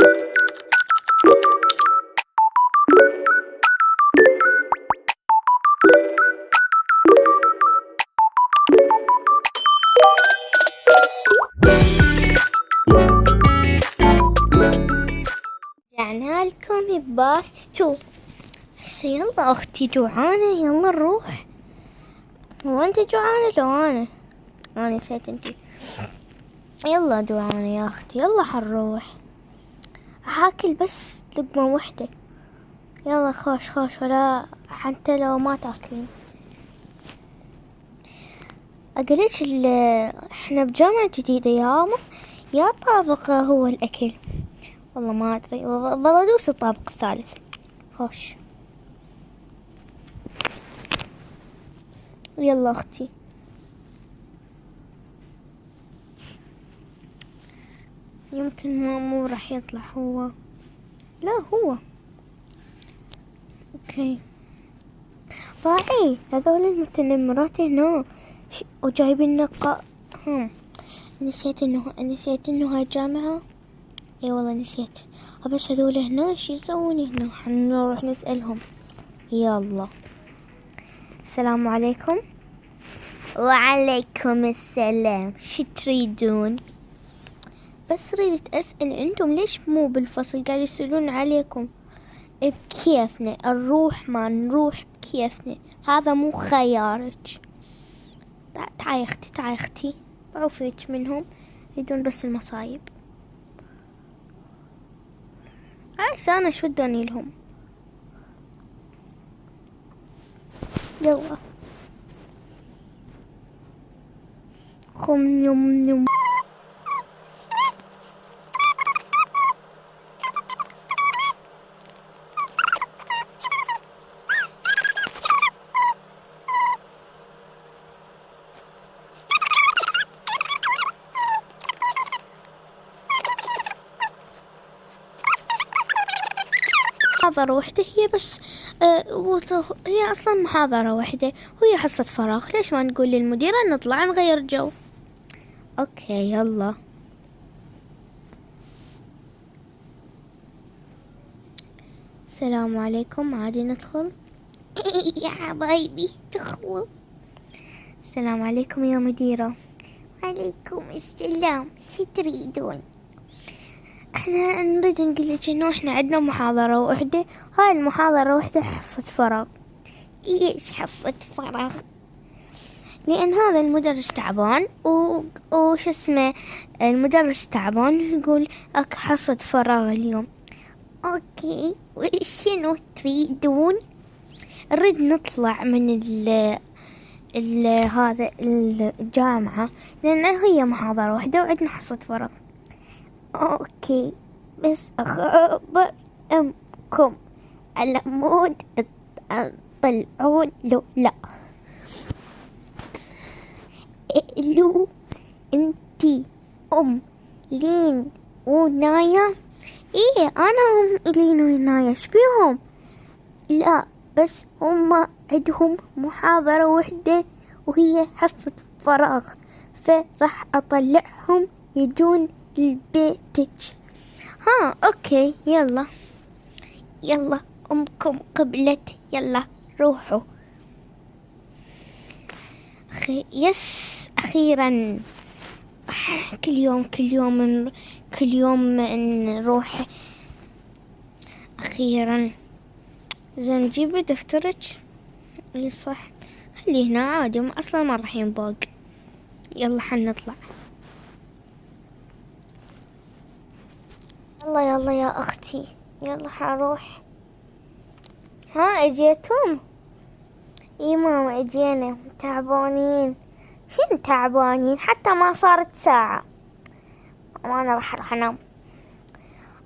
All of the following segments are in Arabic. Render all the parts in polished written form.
رجعنا لكم بارت 2. هسه يلا اختي جوعانة، يلا نروح. هو انت جوعانة لو انا نسيت انتي. يلا جوعانة يا اختي، يلا حنروح. هاكل بس لقمة وحدة. يلا خوش خوش، ولا حتى لو ما تاكلين. اقولك احنا بجامعة جديدة يا طابق هو الاكل. والله ما ادري، والله ادوس الطابق الثالث. خوش يلا اختي. يمكن مو راح يطلع هو. لا هو اوكي. باعي هذول المتنمرات هنا وجايبين نقا. نسيت انه هاي جامعة. اي والله نسيت. بس هذول هنا ايش يسوون هنا؟ حنروح نسألهم. يلا. السلام عليكم. وعليكم السلام، شو تريدون؟ بس ريدت اسأل انتم ليش مو بالفصل قاعد يسألون عليكم؟ بكيفنا نروح ما نروح بكيفنا، هذا مو خيارك. تعاي اختي بعوفيك منهم، يريدون بس المصايب. انا شو ودوني لهم. يلا خم يم يم. محاضرة واحدة هي بس. هي أصلا محاضرة واحدة وهي حصة فراغ. ليش ما نقول للمديرة نطلع نغير جو؟ أوكي يلا. السلام عليكم، عادي ندخل؟ يا حبايبي دخلوا. السلام عليكم يا مديرة. عليكم السلام، شو تريدون؟ احنا نريد نقولك انه احنا عندنا محاضرة واحدة. هاي المحاضرة واحدة حصة فراغ. ايش حصة فراغ؟ لان هذا المدرس تعبان وش اسمه، المدرس تعبان يقول اك حصة فراغ اليوم. اوكي وشنو تريدون؟ نريد نطلع من هذا الجامعة لان هي محاضرة واحدة وعندنا حصة فراغ. اوكي بس اخبر امكم على مود تطلعون لو لا. لو انتي لين ونايا. ايه انا لين ونايا، ايش بيهم؟ لا بس هما عندهم محاضرة وحدة وهي حصة فراغ، فراح اطلعهم يجون لبيتك. اوكي يلا امكم قبلت، يلا روحوا. يس اخيرا. كل يوم نروح. اخيرا. زين نجيب دفترك. اي صح، خليه هنا عادي، اصلا ما راح ينباق. يلا حنطلع. يلا يا اختي، يلا حروح. اجيتم؟ اي ماما اجينا، تعبانين. شنو تعبانين؟ حتى ما صارت ساعة. انا راح انام.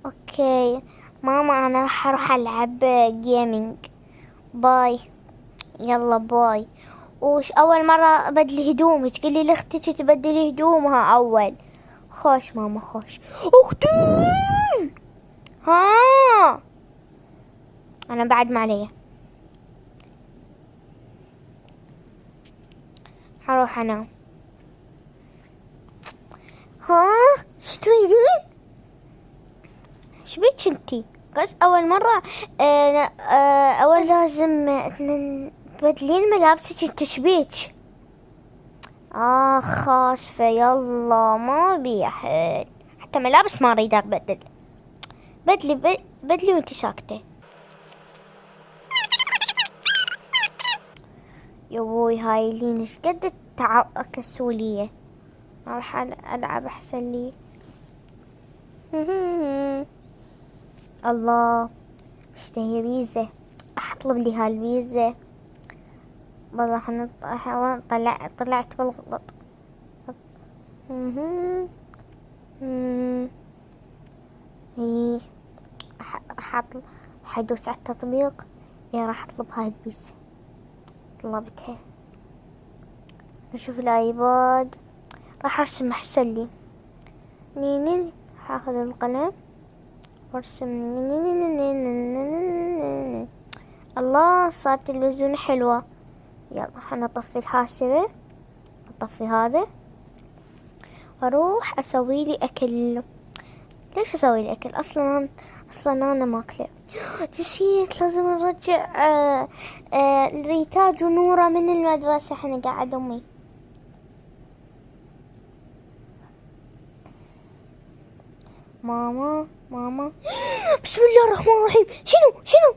اوكي ماما انا راح اروح العب جيمينج. باي. يلا باي. وش اول مرة ابدل هدومي، تقولي لاختك تبدلي هدومها اول. خوش ماما خوش. اختي انا بعد ما عليا. حروح انام. شو تريدين؟ شبيك انتي؟ بس اول مرة اول لازم تبدلين ملابسك. انت شبيك؟ خاسفة. يلا ما بيحل، حتى ملابس ما اريد ابدل. بدلي وانتي ساكتة. يا بوي هاي لين ايش قد كسولية. راح العب احسن لي. الله اشتهي بيزا. راح اطلب لي هالبيزا. والله طلعت بالغلط. ايه راح ادوس على التطبيق. راح اطلب هاي البيزا. طلبتها. نشوف الايباد. راح ارسم احسن لي. نينين هاخذ القلم وارسم. الله صار تلفزيون حلوة. يلا حنطفي الحاسبة. اطفي هذا واروح اسوي لي اكل. ليش اسوي لي اكل؟ اصلا انا ماكله. نسيت لازم نرجع ريتاج ونورة من المدرسة. احنا قاعد امي. ماما بسم الله الرحمن الرحيم. شنو؟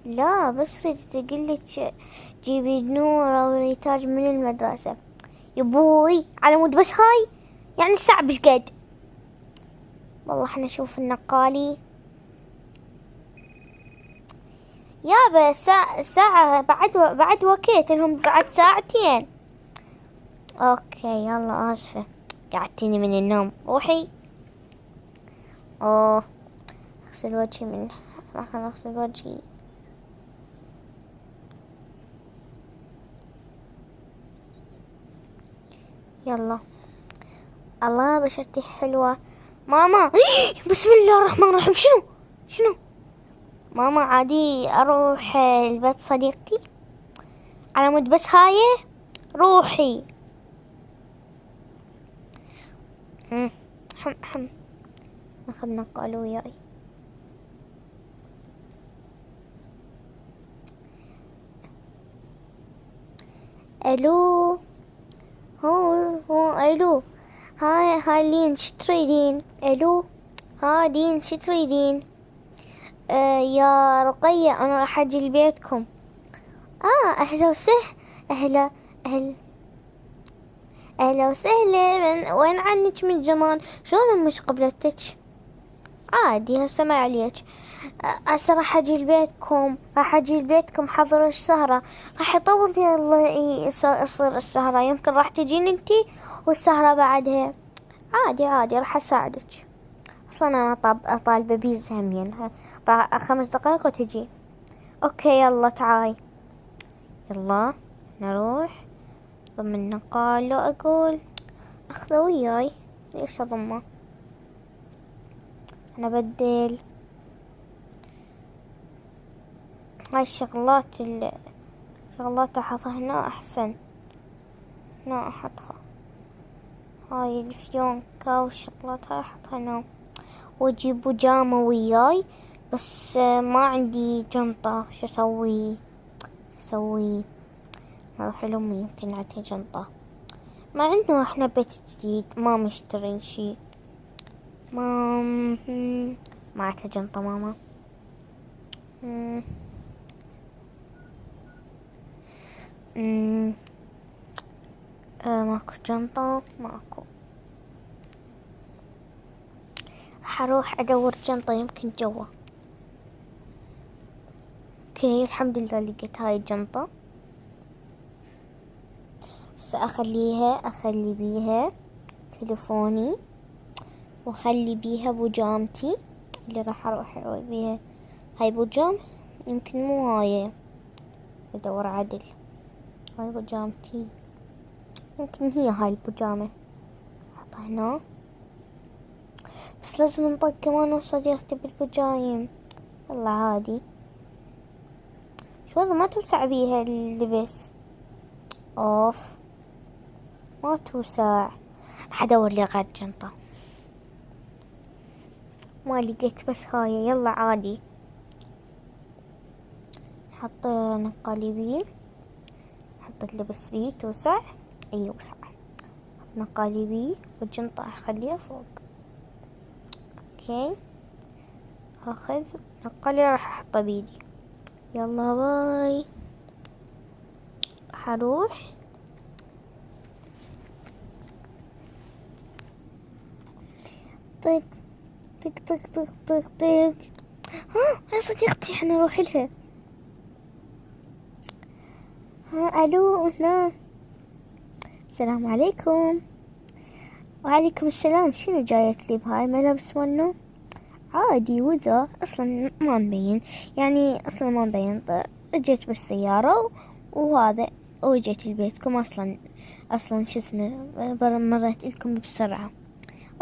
لا بس ريت تقلك جيبي نورة وريتاج من المدرسة. يبوي على مود بس هاي يعني الساعة بش قد. والله احنا نشوف النقالي. يابا ساعة بعد وقت لهم بعد ساعتين. اوكي يلا اسفة قعدتيني من النوم. روحي. اغسل وجهي راح اغسل وجهي. يلا. الله بشرتي حلوة. ماما بسم الله الرحمن الرحيم. شنو ماما؟ عادي اروح البيت صديقتي على مود بس هاي. روحي. حم ناخذ نقال وياي. الو هو الو. هاي لين شتريدين؟ الو هاي لين شتريدين؟ يا رقية انا راح اجي لبيتكم. اهلا وسهلا. اهلا وسهلا. وين عنك من زمان؟ شلون امك قبلتك؟ عادي هسه ما عليك. هسه راح اجي لبيتكم حضر السهرة. راح يطول. يلا يصير السهرة. يمكن راح تجين انتي والسهرة بعدها. عادي راح اساعدك. اصلا انا طالبة بيز همين. 5 دقايق وتجي. اوكي يلا تعاي. يلا نروح ضم النقال. لو اقول اخذه وياي ليش اضمه؟ انا بدل هاي الشغلات احطها هنا احسن. هنا احطها. هاي الفيونكة والشغلات هاي احطها هنا. واجيب بيجامة وياي بس ما عندي جنطة. شو اسوي؟ اروح لامي يمكن عندها جنطة. مع انه احنا بيت جديد ما مشترين شي. ما عندها جنطة ماما. ماكو جنطة. ماكو. حروح ادور جنطة يمكن جوا. اوكي الحمد لله لقيت هاي الجنطة. اخلي بيها تلفوني واخلي بيها بوجامتي اللي راح اروح بيها. هاي بوجام يمكن مو هاي. بدور عدل. هاي بوجامتي يمكن هي هاي البوجامة. احطها هنا. بس لازم نطق كمان وصديقتي بالبوجايم. والله عادي. شو هذا ما توسع بيها اللبس. ما توسع. راح ادور لي غير جنطة. ما لقيت بس هاي. يلا عادي. نحط نقالي بيه. حط اللبس بيه توسع. اي وسع. حط نقالي بيه والجنطة اخليها فوق. اوكي. اخذ نقالي راح احطه بيدي. يلا باي. حروح. طق طق طق طق طق طق. يا صديقتي احنا نروح لها. الو هنا. السلام عليكم. وعليكم السلام. شنو جايت لي بهاي ملابس منه؟ عادي وذا اصلا ما مبين، يعني اصلا ما مبين. اجيت بالسيارة وهذا وجيت لبيتكم. اصلا شو اسمه مريت لكم بسرعة.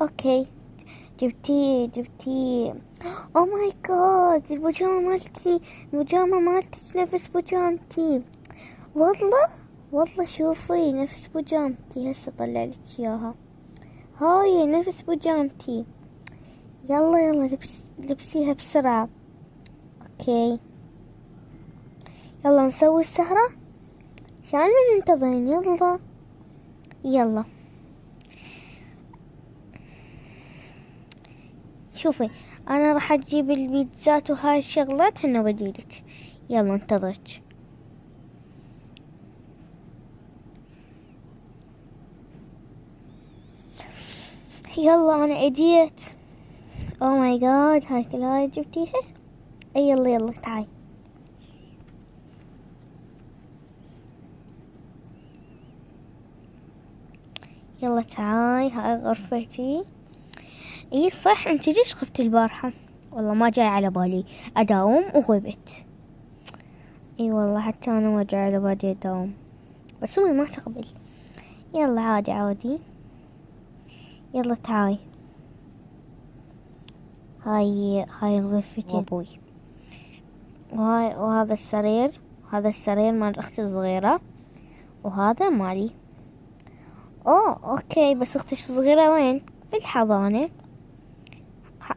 اوكي. جبتي او ماي جاد. البيجامة مالتي نفس بيجامتي. والله شوفي نفس بيجامتي. هسه طلع لك اياها. هاي نفس بيجامتي. يلا لبسيها بسرعة. اوكي. يلا نسوي السهرة. شو من منتظرين؟ يلا شوفي انا راح اجيب البيتزات وهاي الشغلات هنا وبجيلك. يلا انتظرك. يلا انا اجيت. او ماي جاد. هاي كلها جبتيها. اي يلا تعاي. يلا تعاي. هاي غرفتي. اي صح. انت ليش غبتي البارحة؟ والله ما جاي على بالي اداوم وغبت. اي والله حتى انا ما جاي على بالي اداوم، بس امي ما تقبل. يلا عادي. يلا تعاي. هاي غرفتي ابوي. وهذا السرير. هذا السرير مال اختي الصغيرة، وهذا مالي. اوكي. بس اختي الصغيرة وين؟ في الحضانة.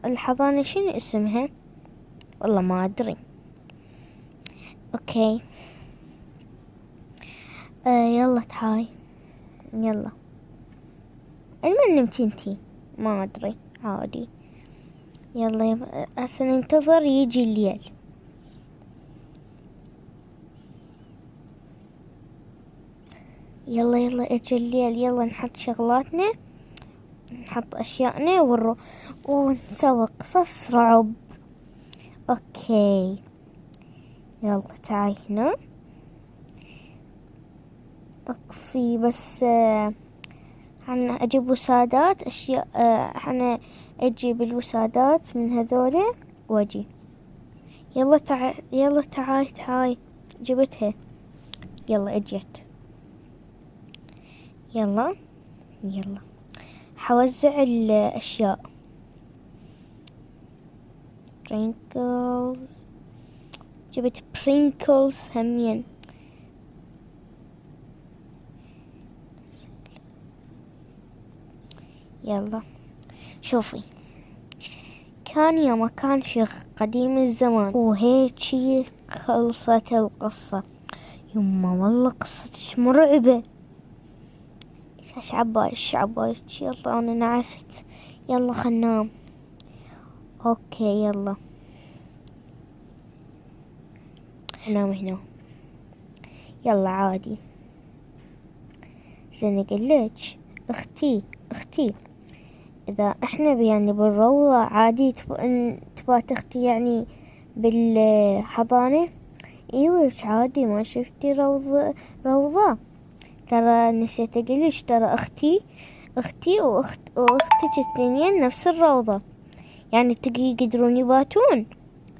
الحضانة شنو اسمها؟ والله ما ادري. اوكي. يلا تعاي. يلا. المن نمتي انتي؟ ما ادري. عادي. يلا هسه ننتظر يجي الليل. يلا اجي الليل. يلا نحط شغلاتنا، نحط اشياءنا ونسوي قصص رعب. اوكي. يلا تعاي هنا. اكفي بس حنا اجيب وسادات اشياء. حنا اجيب الوسادات من هذولا واجي. يلا تعاي. جبتها. يلا اجيت. يلا حوزع الاشياء. برينكلز. جبت برينكلز همين. يلا شوفي. كان يا ما كان في قديم الزمان وهيجي خلصت القصة. يما والله قصتش مرعبة. ايش عبالك؟ يلا انا نعست. يلا خنام. اوكي يلا نام هنا. يلا عادي. زين اقلك اختي اذا احنا يعني بالروضة عادي تبات اختي يعني بالحضانة. ايوه عادي. ما شفتي روضة. ترى نسيت اقلش. ترى اختي واختك الثانيين نفس الروضة، يعني يقدرون يباتون.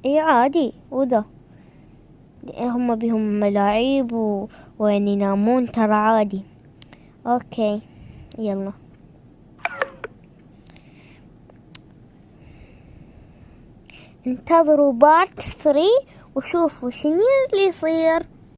اي عادي. وذا هم بهم ملاعب وين ينامون. ترى عادي. اوكي يلا. انتظروا بارت 3 وشوفوا شنو اللي يصير.